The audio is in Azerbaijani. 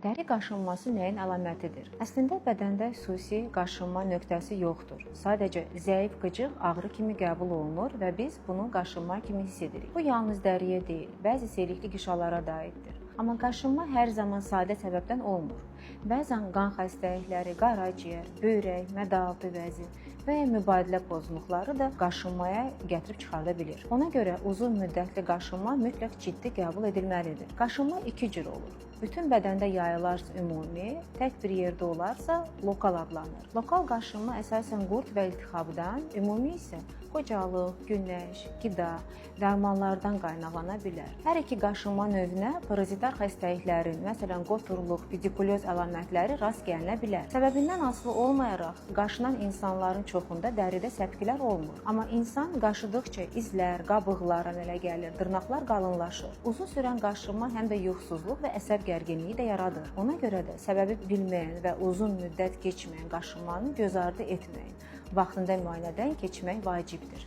Dəri qaşınması nəyin əlamətidir? Əslində bədəndə xüsusi qaşınma nöqtəsi yoxdur. Sadəcə zəif qıcıq ağrı kimi qəbul olunur və biz bunu qaşınma kimi hiss edirik. Bu yalnız dəriyə deyil, bəzi selikli qişalara da aiddir. Amma qaşınma hər zaman sadə səbəbdən olmur. Bəzən qan xəstəlikləri, qaraciyər, böyrək, mədə-altı vəzi və ya mübadilə pozuntuları da qaşınmaya gətirib çıxarda bilir. Ona görə uzun müddətli qaşınma mütləq ciddi qəbul edilməlidir. Qaşınma iki cür olur. Bütün bədəndə yayılarsa ümumi, tək bir yerdə olarsa lokal adlanır. Lokal qaşınma əsasən qurd və iltihabdan, ümumi isə qocalıq, günəş, qida, dərmanlardan qaynaqlana bilər. Hər iki qaşınma növünə parazitar xəstəliklərin, məsələn qoturluq, pedikulyoz əlamətləri rast gəlinə bilər. Səbəbindən asılı olmayaraq qaşınan insanların çoxunda dəridə səpkilər olmur. Amma insan qaşıdıqca izlər, qabıqlar əmələ gəlir, dırnaqlar qalınlaşır. Uzun sürən qaşınma həm də yuxusuzluq və əsəb gərginliyi də yaradır. Ona görə də səbəbi bilməyən və uzun müddət keçməyən qaşınmanı göz ardı etməyin. Vaxtında müayinədən keçmək vacibdir.